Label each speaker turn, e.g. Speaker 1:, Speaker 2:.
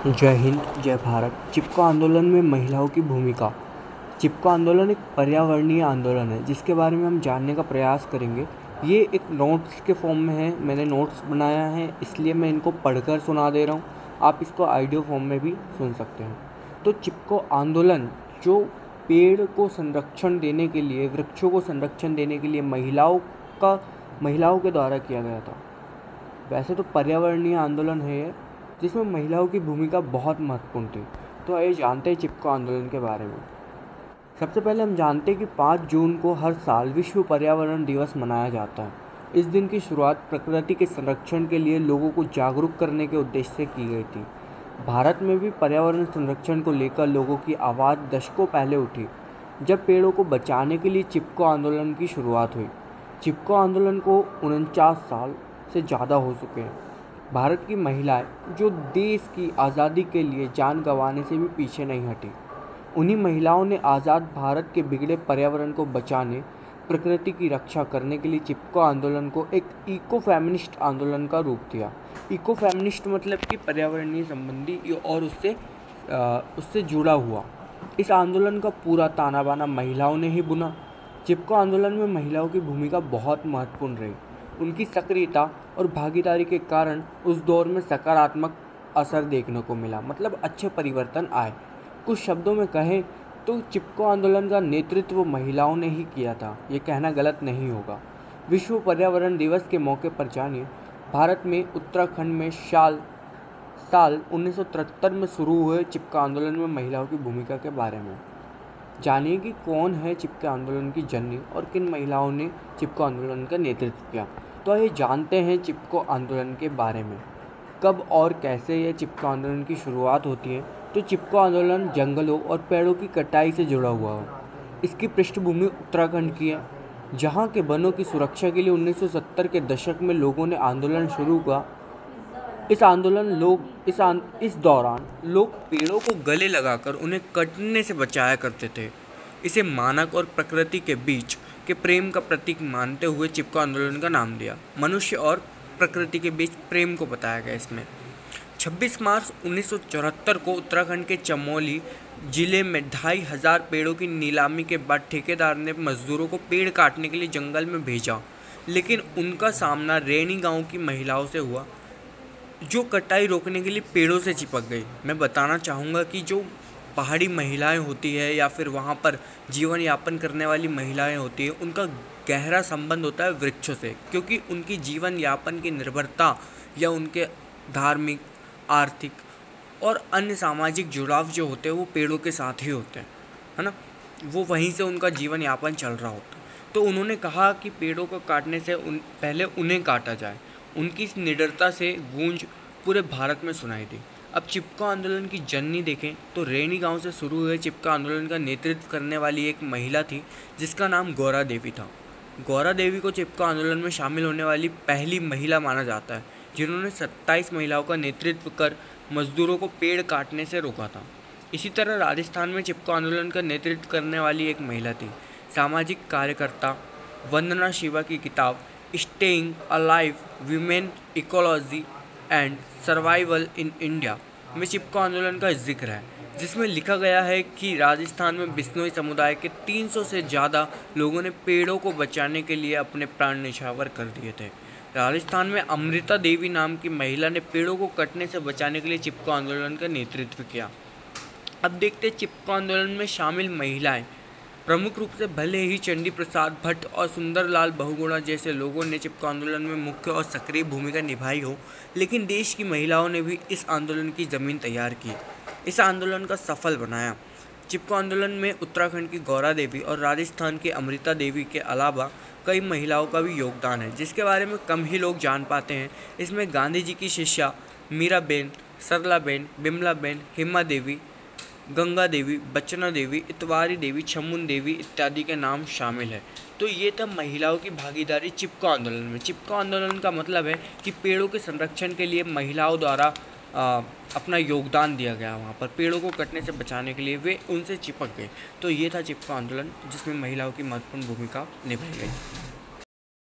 Speaker 1: जय हिंद, जय भारत। चिपको आंदोलन में महिलाओं की भूमिका। चिपको आंदोलन एक पर्यावरणीय आंदोलन है जिसके बारे में हम जानने का प्रयास करेंगे। ये एक नोट्स के फॉर्म में है, मैंने नोट्स बनाया है इसलिए मैं इनको पढ़कर सुना दे रहा हूँ। आप इसको ऑडियो फॉर्म में भी सुन सकते हैं। तो चिपको आंदोलन जो पेड़ को संरक्षण देने के लिए, वृक्षों को संरक्षण देने के लिए महिलाओं के द्वारा किया गया था। वैसे तो पर्यावरणीय आंदोलन है ये, जिसमें महिलाओं की भूमिका बहुत महत्वपूर्ण थी। तो आइए जानते हैं चिपको आंदोलन के बारे में। सबसे पहले हम जानते हैं कि 5 जून को हर साल विश्व पर्यावरण दिवस मनाया जाता है। इस दिन की शुरुआत प्रकृति के संरक्षण के लिए लोगों को जागरूक करने के उद्देश्य से की गई थी। भारत में भी पर्यावरण संरक्षण को लेकर लोगों की आवाज़ दशकों पहले उठी, जब पेड़ों को बचाने के लिए चिपको आंदोलन की शुरुआत हुई। चिपको आंदोलन को 49 साल से ज़्यादा हो चुके हैं। भारत की महिलाएं जो देश की आज़ादी के लिए जान गंवाने से भी पीछे नहीं हटी, उन्हीं महिलाओं ने आज़ाद भारत के बिगड़े पर्यावरण को बचाने, प्रकृति की रक्षा करने के लिए चिपको आंदोलन को एक इको फेमिनिस्ट आंदोलन का रूप दिया। इको फेमिनिस्ट मतलब कि पर्यावरणीय संबंधी और उससे जुड़ा हुआ। इस आंदोलन का पूरा ताना बाना महिलाओं ने ही बुना। चिपको आंदोलन में महिलाओं की भूमिका बहुत महत्वपूर्ण रही। उनकी सक्रियता और भागीदारी के कारण उस दौर में सकारात्मक असर देखने को मिला, मतलब अच्छे परिवर्तन आए। कुछ शब्दों में कहें तो चिपको आंदोलन का नेतृत्व महिलाओं ने ही किया था, ये कहना गलत नहीं होगा। विश्व पर्यावरण दिवस के मौके पर जानिए भारत में उत्तराखंड में साल 1973 में शुरू हुए चिपको आंदोलन में महिलाओं की भूमिका के बारे में। जानिए कि कौन है चिपको आंदोलन की जननी और किन महिलाओं ने चिपको आंदोलन का नेतृत्व किया। तो आइए जानते हैं चिपको आंदोलन के बारे में। कब और कैसे यह चिपको आंदोलन की शुरुआत होती है। तो चिपको आंदोलन जंगलों और पेड़ों की कटाई से जुड़ा हुआ है। इसकी पृष्ठभूमि उत्तराखंड की है, जहाँ के वनों की सुरक्षा के लिए 1970 के दशक में लोगों ने आंदोलन शुरू किया। इस दौरान लोग पेड़ों को गले लगाकर उन्हें कटने से बचाया करते थे। इसे मानव और प्रकृति के बीच के प्रेम का प्रतीक मानते हुए चिपको आंदोलन का नाम दिया। मनुष्य और प्रकृति के बीच प्रेम को बताया गया इसमें। 26 मार्च 1974 को उत्तराखंड के चमोली जिले में 2500 पेड़ों की नीलामी के बाद ठेकेदार ने मजदूरों को पेड़ काटने के लिए जंगल में भेजा, लेकिन उनका सामना रैनी गांव की महिलाओं से हुआ, जो कटाई रोकने के लिए पेड़ों से चिपक गई। मैं बताना चाहूँगा कि जो पहाड़ी महिलाएं होती है या फिर वहाँ पर जीवन यापन करने वाली महिलाएं होती है, उनका गहरा संबंध होता है वृक्षों से, क्योंकि उनकी जीवन यापन की निर्भरता या उनके धार्मिक, आर्थिक और अन्य सामाजिक जुड़ाव जो होते हैं वो पेड़ों के साथ ही होते हैं, है ना। वो वहीं से उनका जीवन यापन चल रहा होता है। तो उन्होंने कहा कि पेड़ों को काटने से पहले उन्हें काटा जाए। उनकी इस निडरता से गूंज पूरे भारत में सुनाई दी। अब चिपको आंदोलन की जननी देखें तो रैनी गांव से शुरू हुए चिपको आंदोलन का नेतृत्व करने वाली एक महिला थी, जिसका नाम गौरा देवी था। गौरा देवी को चिपको आंदोलन में शामिल होने वाली पहली महिला माना जाता है, जिन्होंने 27 महिलाओं का नेतृत्व कर मजदूरों को पेड़ काटने से रोका था। इसी तरह राजस्थान में चिपको आंदोलन का नेतृत्व करने वाली एक महिला थी, सामाजिक कार्यकर्ता वंदना शिवा की किताब staying alive women ecology and survival in India में चिपको आंदोलन का जिक्र है, जिसमें लिखा गया है कि राजस्थान में बिश्नोई समुदाय के 300 से ज़्यादा लोगों ने पेड़ों को बचाने के लिए अपने प्राण न्यौछावर कर दिए थे। राजस्थान में अमृता देवी नाम की महिला ने पेड़ों को कटने से बचाने के लिए चिपको आंदोलन का नेतृत्व किया। अब देखते हैं चिपको आंदोलन में शामिल महिलाएं। प्रमुख रूप से भले ही चंडी प्रसाद भट्ट और सुंदरलाल बहुगुणा जैसे लोगों ने चिपको आंदोलन में मुख्य और सक्रिय भूमिका निभाई हो, लेकिन देश की महिलाओं ने भी इस आंदोलन की ज़मीन तैयार की, इस आंदोलन का सफल बनाया। चिपको आंदोलन में उत्तराखंड की गौरा देवी और राजस्थान की अमृता देवी के अलावा कई महिलाओं का भी योगदान है, जिसके बारे में कम ही लोग जान पाते हैं। इसमें गांधी जी की शिष्या मीराबेन, सरलाबेन, बिमलाबेन, हिमा देवी, गंगा देवी, बचना देवी, इतवारी देवी, छमुन देवी इत्यादि के नाम शामिल है। तो ये था महिलाओं की भागीदारी चिपको आंदोलन में। चिपको आंदोलन का मतलब है कि पेड़ों के संरक्षण के लिए महिलाओं द्वारा अपना योगदान दिया गया। वहाँ पर पेड़ों को कटने से बचाने के लिए वे उनसे चिपक गए। तो ये था चिपको आंदोलन, जिसमें महिलाओं की महत्वपूर्ण भूमिका निभाई गई।